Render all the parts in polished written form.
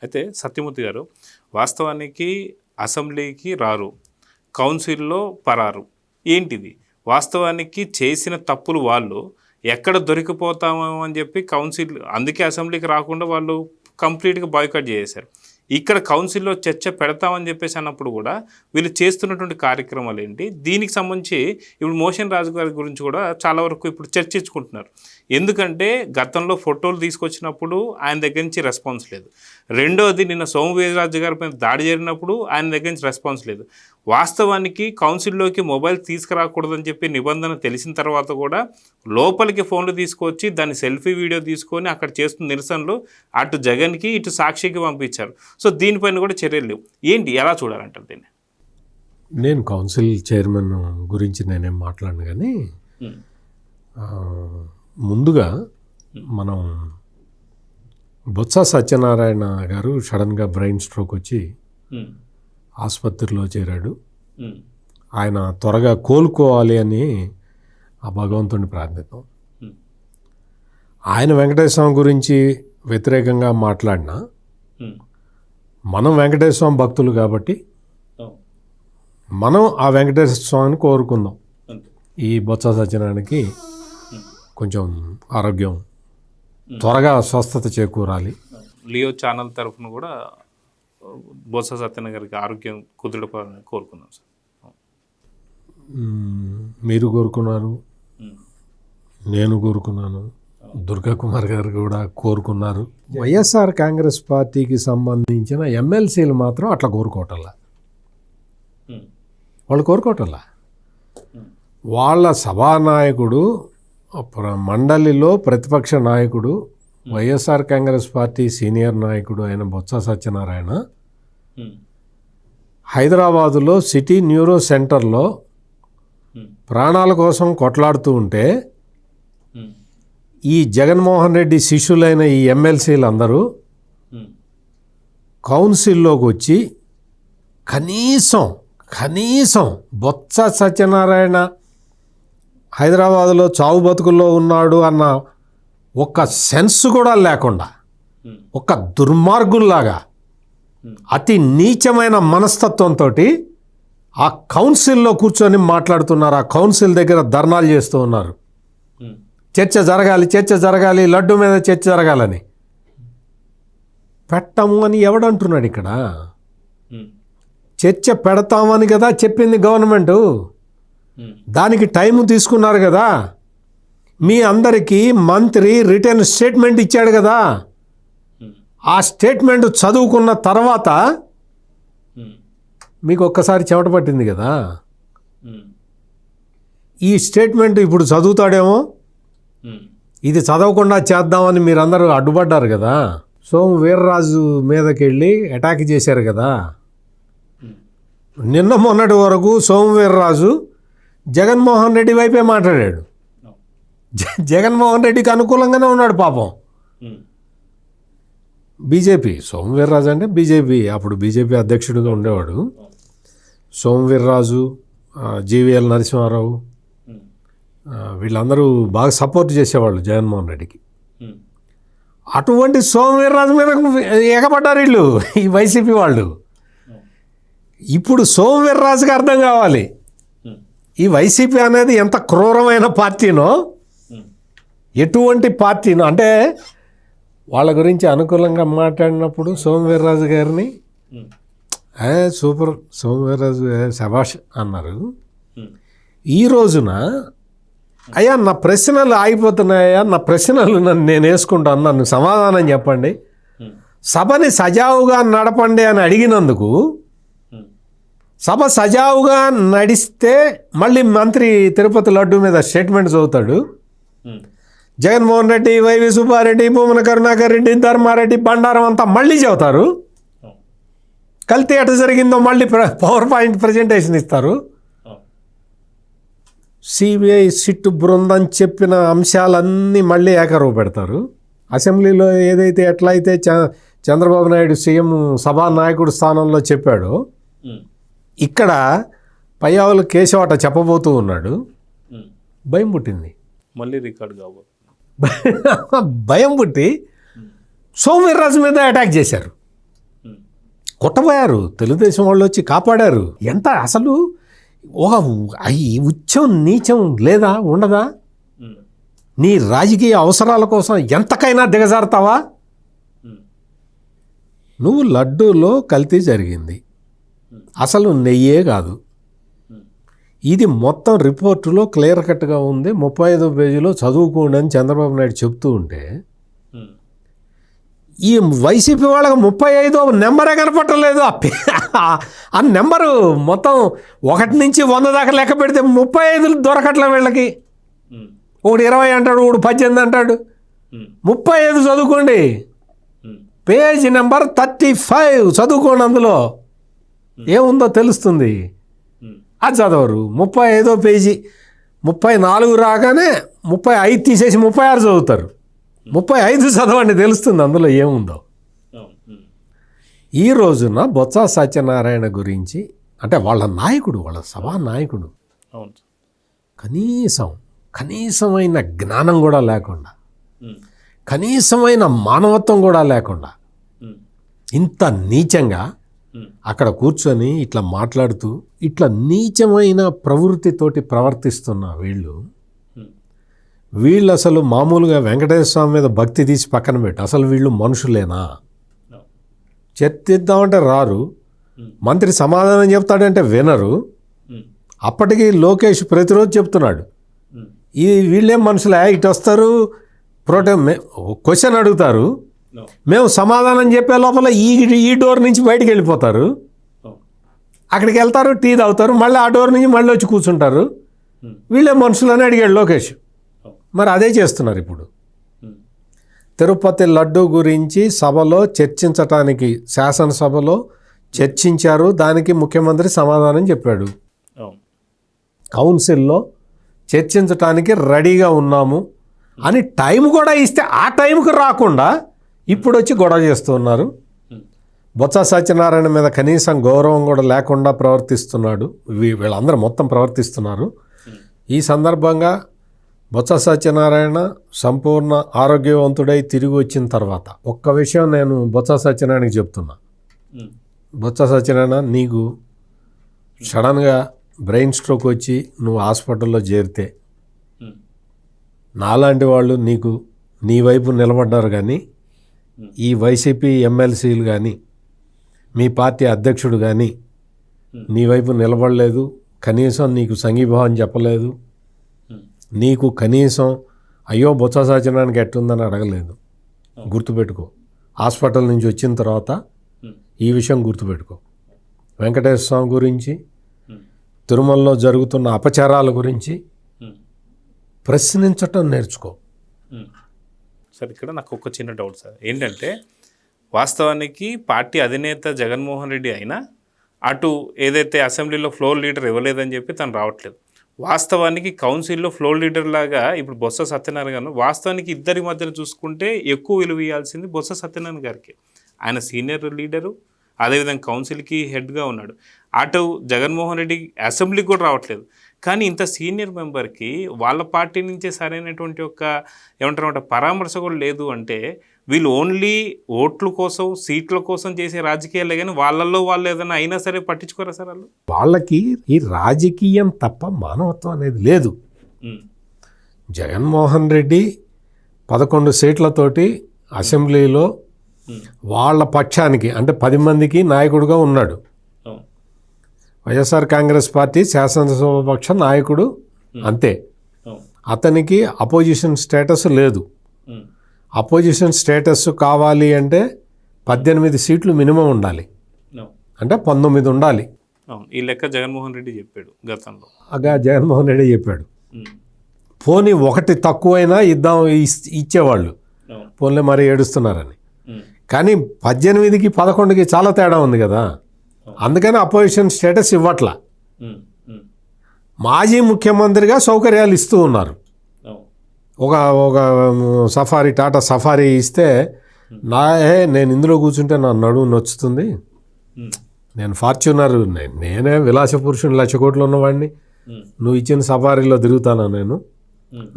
అయితే సత్యమూర్తి గారు, వాస్తవానికి అసెంబ్లీకి రారు, కౌన్సిల్లో పరారు. ఏంటిది? వాస్తవానికి చేసిన తప్పులు వాళ్ళు ఎక్కడ దొరికిపోతామో అని చెప్పి కౌన్సిల్, అందుకే అసెంబ్లీకి రాకుండా వాళ్ళు కంప్లీట్గా బాయ్కాట్ చేసేశారు. ఇక్కడ కౌన్సిల్లో చర్చ పెడతామని చెప్పేసి అన్నప్పుడు కూడా వీళ్ళు చేస్తున్నటువంటి కార్యక్రమాలు ఏంటి? దీనికి సంబంధించి ఇప్పుడు మోషన్ రాజు గారి గురించి కూడా చాలా వరకు ఇప్పుడు చర్చించుకుంటున్నారు. ఎందుకంటే గతంలో ఫోటోలు తీసుకొచ్చినప్పుడు ఆయన దగ్గర నుంచి రెస్పాన్స్ లేదు. రెండోది, నిన్న సోము వీర్రాజు గారి పైన దాడి జరిగినప్పుడు ఆయన దగ్గర నుంచి రెస్పాన్స్ లేదు. వాస్తవానికి కౌన్సిల్లోకి మొబైల్ తీసుకురాకూడదని చెప్పి నిబంధన తెలిసిన తర్వాత కూడా లోపలికి ఫోన్లు తీసుకొచ్చి దాన్ని సెల్ఫీ వీడియో తీసుకొని అక్కడ చేస్తున్న నిరసనలు అటు జగన్కి ఇటు సాక్షికి పంపించారు. సో దీనిపైన కూడా చర్యలు లేవు. ఏంటి, ఎలా చూడాలంటారు దీన్ని? నేను కౌన్సిల్ చైర్మన్ గురించి నేనేం మాట్లాడను, కానీ ముందుగా మనం బొత్స సత్యనారాయణ గారు సడన్గా బ్రెయిన్ స్ట్రోక్ వచ్చి ఆసుపత్రిలో చేరాడు. ఆయన త్వరగా కోలుకోవాలి అని ఆ భగవంతుడిని ప్రార్థిద్దాం. ఆయన వెంకటేశ్వర స్వామి గురించి వ్యతిరేకంగా మాట్లాడినా మనం వెంకటేశ్వర స్వామి భక్తులు కాబట్టి మనం ఆ వెంకటేశ్వర స్వామిని కోరుకుందాం. ఈ బొత్స సత్యనారాయణకి కొంచెం ఆరోగ్యం త్వరగా స్వస్థత చేకూరాలి. లియో ఛానల్ తరఫున కూడా బొత్స సత్యనారాయణ గారికి ఆరోగ్యం కుదుటపడాలని కోరుకున్నాం సార్. మీరు కోరుకున్నారు, నేను కోరుకున్నాను, దుర్గా కుమార్ గారు కూడా కోరుకున్నారు. వైఎస్ఆర్ కాంగ్రెస్ పార్టీకి సంబంధించిన ఎమ్మెల్సీలు మాత్రం అట్లా కోరుకోవటంలా. వాళ్ళు కోరుకోవటంలా. వాళ్ళ సభానాయకుడు, మండలిలో ప్రతిపక్ష నాయకుడు, వైఎస్ఆర్ కాంగ్రెస్ పార్టీ సీనియర్ నాయకుడు అయిన బొత్స సత్యనారాయణ హైదరాబాదులో సిటీ న్యూరో సెంటర్లో ప్రాణాల కోసం కొట్లాడుతూ ఉంటే ఈ జగన్మోహన్ రెడ్డి శిష్యులైన ఈ ఎమ్మెల్సీలు అందరూ కౌన్సిల్లోకి వచ్చి కనీసం బొత్స సత్యనారాయణ హైదరాబాదులో చావు బతుకుల్లో ఉన్నాడు అన్న ఒక్క సెన్స్ కూడా లేకుండా, ఒక దుర్మార్గుల్లాగా అతి నీచమైన మనస్తత్వంతో ఆ కౌన్సిల్లో కూర్చొని మాట్లాడుతున్నారు. ఆ కౌన్సిల్ దగ్గర ధర్నాలు చేస్తూ ఉన్నారు. చర్చ జరగాలి, లడ్డు మీద చర్చ జరగాలని. పెట్టము అని ఎవడంటున్నాడు ఇక్కడ? చర్చ పెడతామని కదా చెప్పింది గవర్నమెంటు. దానికి టైం తీసుకున్నారు కదా. మీ అందరికీ మంత్రి రిటర్న్ స్టేట్మెంట్ ఇచ్చాడు కదా. ఆ స్టేట్మెంట్ చదువుకున్న తర్వాత మీకు ఒక్కసారి చెమట పట్టింది కదా. ఈ స్టేట్మెంట్ ఇప్పుడు చదువుతాడేమో, ఇది చదవకుండా చేద్దామని మీరందరూ అడ్డుపడ్డారు కదా. సోము వీర్రాజు మీదకి వెళ్ళి అటాక్ చేశారు కదా. నిన్న మొన్నటి వరకు సోము వీర్రాజు జగన్మోహన్ రెడ్డి వైపే మాట్లాడాడు. జగన్మోహన్ రెడ్డికి అనుకూలంగానే ఉన్నాడు పాపం. బీజేపీ, సోము వీర్రాజు అంటే బీజేపీ, అప్పుడు బీజేపీ అధ్యక్షుడిగా ఉండేవాడు. సోము వీర్రాజు, జీవీఎల్ నరసింహారావు, వీళ్ళందరూ బాగా సపోర్ట్ చేసేవాళ్ళు జగన్మోహన్ రెడ్డికి. అటువంటి సోము వీర్రాజు మీద ఎగబడ్డారు వీళ్ళు, ఈ వైసీపీ వాళ్ళు. ఇప్పుడు సోము వీర్రాజుకి అర్థం కావాలి ఈ వైసీపీ అనేది ఎంత క్రూరమైన పార్టీనో, ఎటువంటి పార్టీనో. అంటే వాళ్ళ గురించి అనుకూలంగా మాట్లాడినప్పుడు సోము వీర్రాజు గారిని సూపర్, సోము వీర్రాజు శభాష్ అన్నారు. ఈ రోజున అయ్యా నా ప్రశ్నలు ఆగిపోతున్నాయా, నా ప్రశ్నలు నేను వేసుకుంటాను, నన్ను సమాధానం చెప్పండి, సభని సజావుగా నడపండి అని అడిగినందుకు, సభ సజావుగా నడిస్తే మళ్ళీ మంత్రి తిరుపతి లడ్డు మీద స్టేట్మెంట్ చదువుతాడు. జగన్మోహన్ రెడ్డి, వైవి సుబ్బారెడ్డి, భూమన కరుణాకర్ రెడ్డి, ధర్మారెడ్డి, బండారం అంతా మళ్ళీ చెబుతారు. కల్తీ ఎట జరిగిందో మళ్ళీ పవర్ పాయింట్ ప్రజెంటేషన్ ఇస్తారు. సిబిఐ సిట్ బృందం చెప్పిన అంశాలన్నీ మళ్ళీ ఏకరువు పెడతారు. అసెంబ్లీలో ఏదైతే ఎట్లయితే చంద్రబాబు నాయుడు సీఎం సభానాయకుడు స్థానంలో చెప్పాడో, ఇక్కడ పయ్యావులు కేశవట చెప్పబోతూ ఉన్నాడు. భయం పుట్టింది, మళ్ళీ రికార్డు కాబోతుంది. భయం పుట్టి సోము వీర్రాజు మీద అటాక్ చేశారు. కొట్టబోయారు, తెలుగుదేశం వాళ్ళు వచ్చి కాపాడారు. ఎంత అసలు ఒక ఉచ్చం నీచం లేదా, ఉండదా? నీ రాజకీయ అవసరాల కోసం ఎంతకైనా దిగజారుతావా? నువ్వు లడ్డూలో కల్తీ జరిగింది, అసలు నెయ్యే కాదు. ఇది మొత్తం రిపోర్టులో క్లియర్ కట్గా ఉంది. 35 పేజీలో చదువుకోండి అని చంద్రబాబు నాయుడు చెప్తూ ఉంటే ఈ వైసీపీ వాళ్ళకి 35వ నెంబరే కనపట్టలేదు. ఆ నెంబరు మొత్తం 1 నుంచి 100 దాకా లెక్క పెడితే 35 దొరకట్లే వీళ్ళకి. ఒకడు 20 అంటాడు, ఒకడు 18 అంటాడు. 35 చదువుకోండి, పేజ్ నెంబర్ 35 చదువుకోండి, అందులో ఏముందో తెలుస్తుంది. అది చదవరు. 35వ పేజీ 34 రాగానే 35 తీసేసి 36 చదువుతారు. 35 చదవండి, తెలుస్తుంది అందులో ఏముందో. ఈ రోజున బొత్స సత్యనారాయణ గురించి, అంటే వాళ్ళ నాయకుడు, వాళ్ళ సభా నాయకుడు, కనీసమైన జ్ఞానం కూడా లేకుండా, కనీసమైన మానవత్వం కూడా లేకుండా, ఇంత నీచంగా అక్కడ కూర్చొని ఇట్లా మాట్లాడుతూ ఇట్లా నీచమైన ప్రవృత్తితోటి ప్రవర్తిస్తున్న వీళ్ళు అసలు మామూలుగా వెంకటేశ్వర స్వామి మీద భక్తి తీసి పక్కన పెట్టి అసలు వీళ్ళు మనుషులేనా? చర్చిద్దామంటే రారు, మంత్రి సమాధానం చెప్తాడంటే వినరు. అప్పటికి లోకేష్ ప్రతిరోజు చెప్తున్నాడు, ఈ వీళ్ళేం మనుషులే, ఇటు వస్తారు క్వశ్చన్ అడుగుతారు, మేము సమాధానం చెప్పే లోపల ఈ డోర్ నుంచి బయటికి వెళ్ళిపోతారు, అక్కడికి వెళ్తారు, టీ తాగుతారు, మళ్ళీ ఆ డోర్ నుంచి మళ్ళీ వచ్చి కూర్చుంటారు. వీళ్ళే మనుషులని అడిగాడు లోకేష్. మరి అదే చేస్తున్నారు ఇప్పుడు. తిరుపతి లడ్డు గురించి సభలో చర్చించటానికి, శాసనసభలో చర్చించారు, దానికి ముఖ్యమంత్రి సమాధానం చెప్పాడు. కౌన్సిల్లో చర్చించటానికి రెడీగా ఉన్నాము అని టైం కూడా ఇస్తే ఆ టైంకి రాకుండా ఇప్పుడు వచ్చి గొడవ చేస్తున్నారు. బొత్స సత్యనారాయణ మీద కనీసం గౌరవం కూడా లేకుండా ప్రవర్తిస్తున్నాడు. వీళ్ళందరూ మొత్తం ప్రవర్తిస్తున్నారు. ఈ సందర్భంగా బొత్స సత్యనారాయణ సంపూర్ణ ఆరోగ్యవంతుడై తిరిగి వచ్చిన తర్వాత ఒక్క విషయం నేను బొత్స సత్యనారాయణకి చెప్తున్నా. బొత్స సత్యనారాయణ, నీకు సడన్గా బ్రెయిన్ స్ట్రోక్ వచ్చి నువ్వు హాస్పిటల్లో చేరితే నాలాంటి వాళ్ళు నీ వైపు నిలబడ్డారు, కానీ ఈ వైసీపీ ఎమ్మెల్సీలు కానీ మీ పార్టీ అధ్యక్షుడు కానీ నీ వైపు నిలబడలేదు, కనీసం నీకు సంఘీభావం చెప్పలేదు, నీకు కనీసం అయ్యో బొత్స సత్యనారాయణకి ఎట్టుందని అడగలేదు. గుర్తుపెట్టుకో, హాస్పిటల్ నుంచి వచ్చిన తర్వాత ఈ విషయం గుర్తుపెట్టుకో. వెంకటేశ్వర స్వామి గురించి, తిరుమలలో జరుగుతున్న అపచారాల గురించి ప్రశ్నించటం నేర్చుకో. సార్, ఇక్కడ నాకు ఒక చిన్న డౌట్ సార్. ఏంటంటే వాస్తవానికి పార్టీ అధినేత జగన్మోహన్ రెడ్డి అయినా అటు ఏదైతే అసెంబ్లీలో ఫ్లోర్ లీడర్ ఇవ్వలేదని చెప్పి తను రావట్లేదు. వాస్తవానికి కౌన్సిల్లో ఫ్లోర్ లీడర్ లాగా ఇప్పుడు బొత్స సత్యనారాయణ గారు, వాస్తవానికి ఇద్దరి మధ్యలో చూసుకుంటే ఎక్కువ విలువ ఇవ్వాల్సింది బొత్స సత్యనారాయణ గారికి. ఆయన సీనియర్ లీడరు, అదేవిధంగా కౌన్సిల్కి హెడ్గా ఉన్నాడు. అటు జగన్మోహన్ రెడ్డి అసెంబ్లీకి కూడా రావట్లేదు. కానీ ఇంత సీనియర్ మెంబర్కి వాళ్ళ పార్టీ నుంచే సరైనటువంటి ఒక ఏమంటారు పరామర్శ కూడా లేదు అంటే వీళ్ళు ఓన్లీ ఓట్ల కోసం, సీట్ల కోసం చేసే రాజకీయాలే కానీ వాళ్ళల్లో వాళ్ళు ఏదైనా అయినా సరే పట్టించుకోరా సార్? వాళ్ళకి ఈ రాజకీయం తప్ప మానవత్వం అనేది లేదు. జగన్మోహన్ రెడ్డి 11 సీట్లతోటి అసెంబ్లీలో వాళ్ళ పక్షానికి అంటే 10 మందికి నాయకుడుగా ఉన్నాడు. వైఎస్ఆర్ కాంగ్రెస్ పార్టీ శాసనసభాపక్ష నాయకుడు అంతే. అతనికి అపోజిషన్ స్టేటస్ లేదు. అపోజిషన్ స్టేటస్ కావాలి అంటే 18 సీట్లు మినిమం ఉండాలి, అంటే 19 ఉండాలి. ఈ లెక్క జగన్మోహన్ రెడ్డి చెప్పాడు గతంలో. జగన్మోహన్ రెడ్డి చెప్పాడు. పోనీ ఒకటి తక్కువైనా ఇచ్చేవాళ్ళు, పోన్లే మరి ఏడుస్తున్నారని. కానీ 18కి 11కి చాలా తేడా ఉంది కదా, అందుకని అపోజిషన్ స్టేటస్ ఇవ్వట్లా. మాజీ ముఖ్యమంత్రిగా సౌకర్యాలు ఇస్తూ ఉన్నారు. ఒక సఫారీ, టాటా సఫారీ ఇస్తే నేను ఇందులో కూర్చుంటే నా నడుము నొచ్చుతుంది, నేను ఫార్చ్యూనర్, నేనే విలాస పురుషుని 1,00,000 కోట్లు ఉన్నవాడిని, నువ్వు ఇచ్చిన సఫారీలో తిరుగుతానా నేను?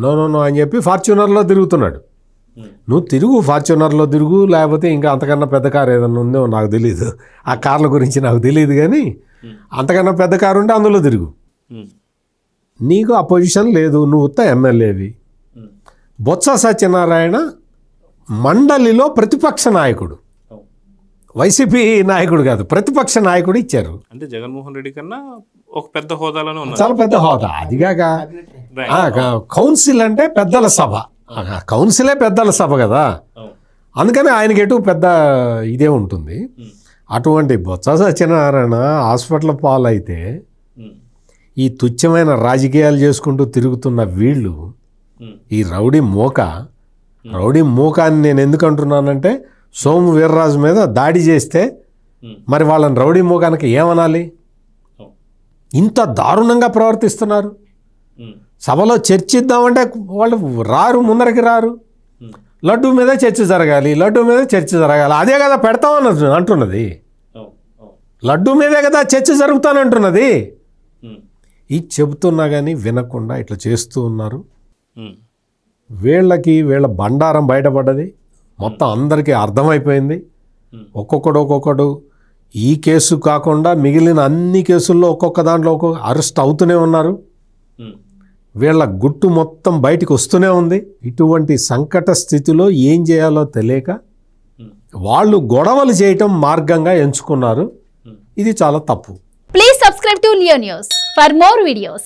నో అని చెప్పి ఫార్చ్యూనర్లో తిరుగుతున్నాడు. నువ్వు తిరుగు, ఫార్చునర్లో తిరుగు, లేకపోతే ఇంకా అంతకన్నా పెద్ద కారు ఏదన్నా ఉందో నాకు తెలియదు, ఆ కార్ల గురించి నాకు తెలియదు, కానీ అంతకన్నా పెద్ద కారు ఉంటే అందులో తిరుగు. నీకు ఆ పొజిషన్ లేదు, నువ్వు ఉత్త ఎమ్మెల్యేవి. బొత్స సత్యనారాయణ మండలిలో ప్రతిపక్ష నాయకుడు, వైసీపీ నాయకుడు కాదు, ప్రతిపక్ష నాయకుడు ఇచ్చారు. అంటే జగన్మోహన్ రెడ్డి కన్నా ఒక పెద్ద హోదాలోనే ఉన్నారు. చాలా పెద్ద హోదా. అదిగాక కౌన్సిల్ అంటే పెద్దల సభ, కౌన్సిలే పెద్దల సభ కదా, అందుకని ఆయనకి ఎటు పెద్ద ఇదే ఉంటుంది. అటువంటి బొత్స సత్యనారాయణ హాస్పిటల్ పాలైతే ఈ తుచ్చమైన రాజకీయాలు చేసుకుంటూ తిరుగుతున్న వీళ్ళు, ఈ రౌడీ మూకాన్ని నేను ఎందుకు అంటున్నానంటే, సోము వీర్రాజు మీద దాడి చేస్తే మరి వాళ్ళని రౌడీ మూకానికి ఏమనాలి? ఇంత దారుణంగా ప్రవర్తిస్తున్నారు. సభలో చర్చిద్దామంటే వాళ్ళు రారు, ముందరికి రారు. లడ్డూ మీద చర్చ జరగాలి, లడ్డూ మీద చర్చ జరగాలి, అదే కదా పెడతామన్నది అంటున్నది. లడ్డూ మీదే కదా చర్చ జరుగుతానంటున్నది. ఇది చెబుతున్నా కానీ వినకుండా ఇట్లా చేస్తూ ఉన్నారు. వీళ్ళ బండారం బయటపడ్డది, మొత్తం అందరికీ అర్థమైపోయింది. ఒక్కొక్కడు ఈ కేసు కాకుండా మిగిలిన అన్ని కేసుల్లో ఒక్కొక్క దాంట్లో ఒక్కొక్క అరెస్ట్ అవుతూనే ఉన్నారు. వీళ్ళ గుట్టు మొత్తం బయటికి వస్తూనే ఉంది. ఇటువంటి సంకట స్థితిలో ఏం చేయాలో తెలియక వాళ్ళు గొడవలు చేయటం మార్గంగా ఎంచుకున్నారు. ఇది చాలా తప్పు. Please subscribe to Leo News for more videos.